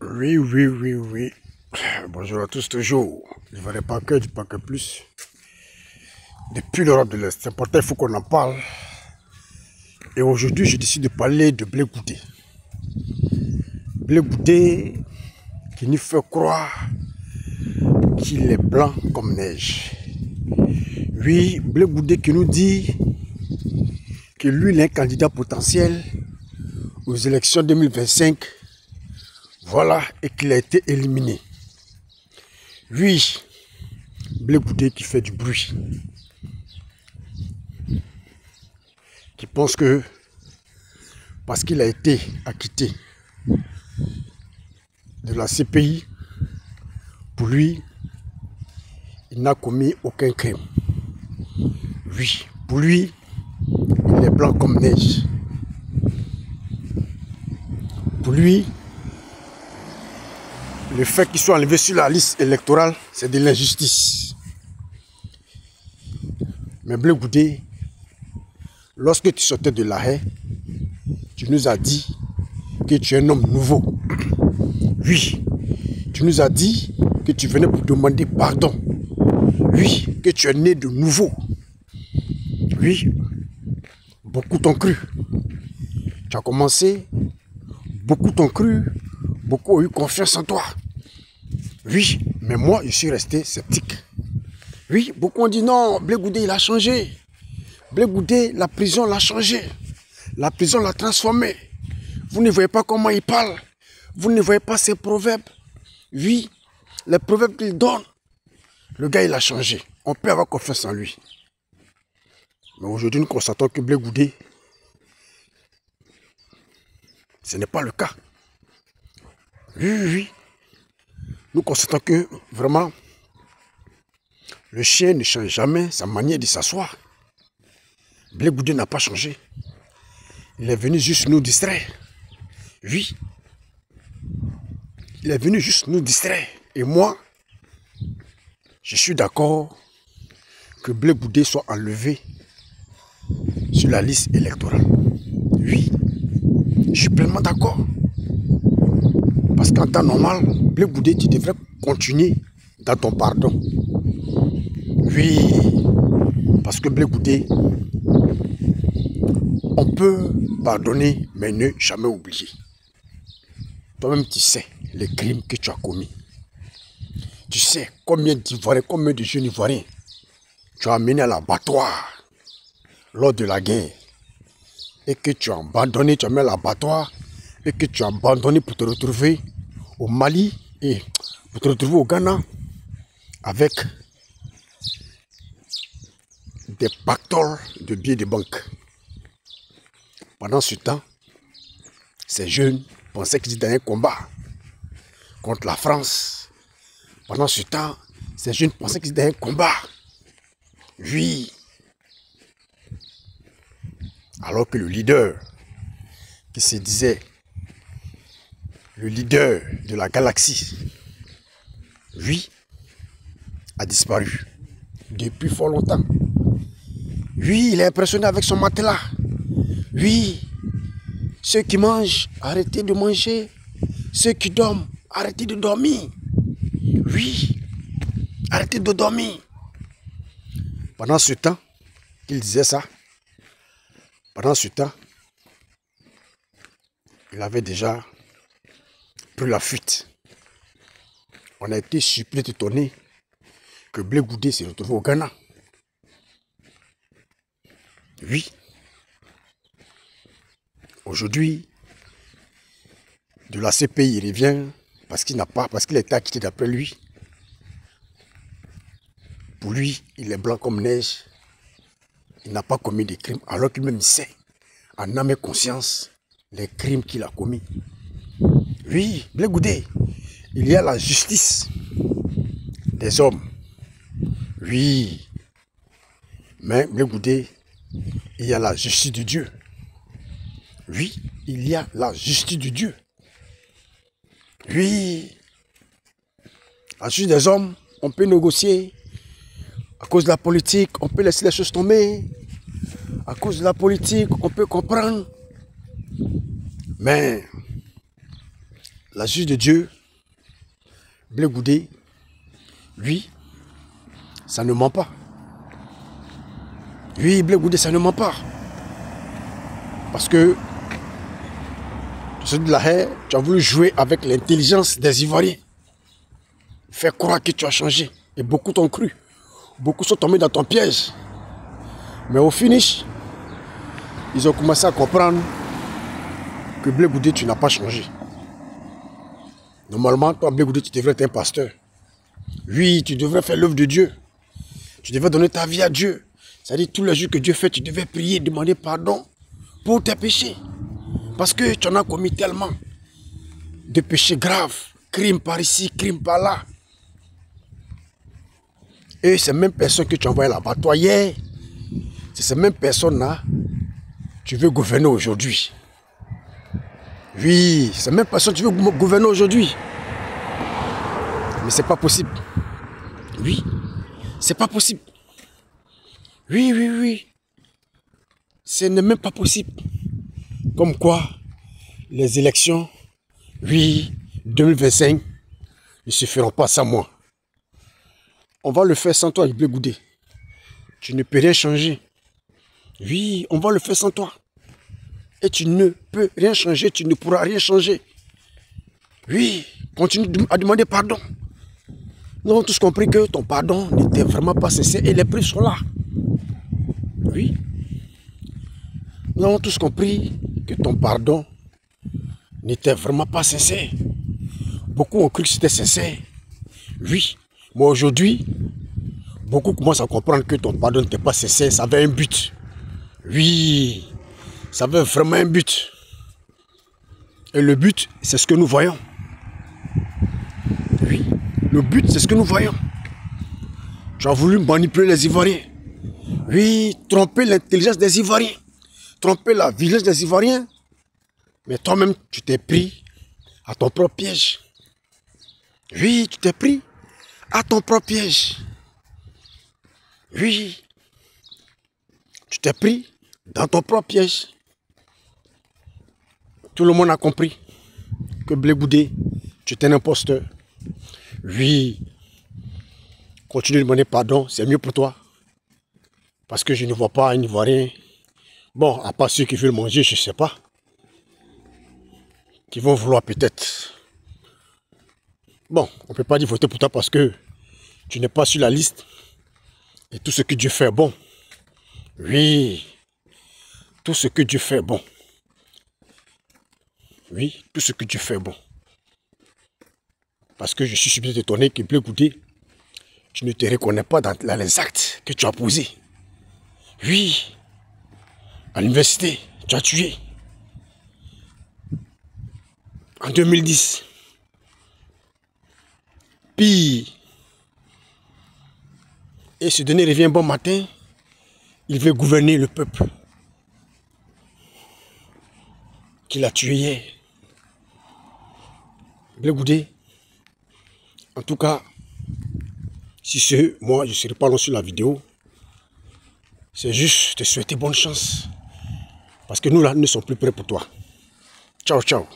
Oui, oui, oui, oui. Bonjour à tous toujours. Je ne pas que du pas que plus. Depuis l'Europe de l'Est, c'est important, il faut qu'on en parle. Et aujourd'hui, je décide de parler de Blé Goudé. Blé Goudé qui nous fait croire qu'il est blanc comme neige. Oui, Blé Goudé qui nous dit que lui, il est un candidat potentiel aux élections 2025. Voilà, et qu'il a été éliminé. Oui, Blé Goudé qui fait du bruit. Qui pense que parce qu'il a été acquitté de la CPI, pour lui, il n'a commis aucun crime. Oui, pour lui, il est blanc comme neige. Pour lui, le fait qu'il soit enlevé sur la liste électorale, c'est de l'injustice. Mais Blé Goudé, lorsque tu sortais de La Haye, tu nous as dit que tu es un homme nouveau. Oui, tu nous as dit que tu venais pour demander pardon. Oui, que tu es né de nouveau. Oui, beaucoup t'ont cru. Tu as commencé, beaucoup t'ont cru, beaucoup ont eu confiance en toi. Oui, mais moi, je suis resté sceptique. Oui, beaucoup ont dit non, Blé Goudé, il a changé. Blé Goudé, la prison l'a changé. La prison l'a transformé. Vous ne voyez pas comment il parle. Vous ne voyez pas ses proverbes. Oui, les proverbes qu'il donne. Le gars, il a changé. On peut avoir confiance en lui. Mais aujourd'hui, nous constatons que Blé Goudé, ce n'est pas le cas. Oui, oui, oui. Nous constatons que vraiment, le chien ne change jamais sa manière de s'asseoir. Blé Goudé n'a pas changé. Il est venu juste nous distraire. Oui. Il est venu juste nous distraire. Et moi, je suis d'accord que Blé Goudé soit enlevé sur la liste électorale. Oui. Je suis pleinement d'accord. Parce qu'en temps normal, Blé Goudé, tu devrais continuer dans ton pardon. Oui. Parce que Blé Goudé, on peut pardonner, mais ne jamais oublier. Toi-même, tu sais les crimes que tu as commis. Tu sais combien d'Ivoiriens, combien de jeunes Ivoiriens tu as amenés à l'abattoir lors de la guerre. Et que tu as abandonné, tu as mis à l'abattoir. Et que tu as abandonné pour te retrouver au Mali et pour te retrouver au Ghana avec des pactoles de billets de banque. Pendant ce temps, ces jeunes pensaient qu'ils étaient dans un combat contre la France. Pendant ce temps, ces jeunes pensaient qu'ils étaient dans un combat. Oui. Alors que le leader, qui se disait le leader de la galaxie, oui, a disparu depuis fort longtemps. Oui, il est impressionné avec son matelas. Oui, ceux qui mangent, arrêtez de manger. Ceux qui dorment, arrêtez de dormir. Oui, arrêtez de dormir. Pendant ce temps qu'il disait ça, pendant ce temps, il avait déjà pris la fuite. On a été surpris, étonné que Blé Goudé s'est retrouvé au Ghana. Oui. Aujourd'hui, de la CPI, il revient parce qu'il a été acquitté d'après lui. Pour lui, il est blanc comme neige. Il n'a pas commis de crimes, alors qu'il même sait, en âme et conscience, les crimes qu'il a commis. Oui, Blé Goudé, il y a la justice des hommes. Oui. Mais Blé Goudé, il y a la justice de Dieu. Oui, il y a la justice de Dieu. Oui. La justice des hommes, on peut négocier. À cause de la politique, on peut laisser les choses tomber. À cause de la politique, on peut comprendre. Mais la juge de Dieu, Blé Goudé, lui, ça ne ment pas. Oui, Blé Goudé, ça ne ment pas. Parce que, tu de la haie, tu as voulu jouer avec l'intelligence des Ivoiriens. Faire croire que tu as changé. Et beaucoup t'ont cru. Beaucoup sont tombés dans ton piège. Mais au finish, ils ont commencé à comprendre que Blé Goudé, tu n'as pas changé. Normalement, toi, Blé Goudé, tu devrais être un pasteur. Oui, tu devrais faire l'œuvre de Dieu. Tu devrais donner ta vie à Dieu. C'est-à-dire, tous les jours que Dieu fait, tu devais prier, demander pardon pour tes péchés. Parce que tu en as commis tellement de péchés graves. Crime par ici, crime par là. Et ces mêmes personnes que tu envoyais là-bas, toi hier, c'est ces mêmes personnes-là tu veux gouverner aujourd'hui. Oui, ces mêmes personnes tu veux gouverner aujourd'hui. Mais c'est pas possible. Oui, c'est pas possible. Oui, oui, oui. Ce n'est même pas possible. Comme quoi, les élections, oui, 2025, ne se feront pas sans moi. On va le faire sans toi, Blé Goudé. Tu ne peux rien changer. Oui, on va le faire sans toi. Et tu ne peux rien changer, tu ne pourras rien changer. Oui, continue à demander pardon. Nous avons tous compris que ton pardon n'était vraiment pas sincère et les preuves sont là. Oui. Nous avons tous compris que ton pardon n'était vraiment pas sincère. Beaucoup ont cru que c'était sincère. Oui. Mais aujourd'hui, beaucoup commencent à comprendre que ton pardon n'était pas sincère. Ça avait un but. Oui. Ça avait vraiment un but. Et le but, c'est ce que nous voyons. Oui. Le but, c'est ce que nous voyons. Tu as voulu manipuler les Ivoiriens. Oui, tromper l'intelligence des Ivoiriens. Tromper la vigilance des Ivoiriens. Mais toi-même, tu t'es pris à ton propre piège. Oui, tu t'es pris à ton propre piège. Oui. Tu t'es pris dans ton propre piège. Tout le monde a compris que Blé Goudé, tu es un imposteur. Oui. Continue de demander pardon, c'est mieux pour toi. Parce que je ne vois pas un Ivoirien. Bon, à part ceux qui veulent manger, je ne sais pas. Qui vont vouloir peut-être. Bon, on ne peut pas dire voter pour toi parce que tu n'es pas sur la liste. Et tout ce que Dieu fait est bon. Oui. Tout ce que Dieu fait est bon. Oui, tout ce que Dieu fait est bon. Parce que je suis bien étonné que Blé Goudé, tu ne te reconnais pas dans les actes que tu as posés. Oui. À l'université, tu as tué. En 2010. Puis, et ce dernier revient bon matin, il veut gouverner le peuple. Qu'il a tué hier. Blé Goudé, en tout cas, si c'est moi, je ne serai pas long sur la vidéo. C'est juste te souhaiter bonne chance. Parce que nous là, nous ne sommes plus prêts pour toi. Ciao, ciao.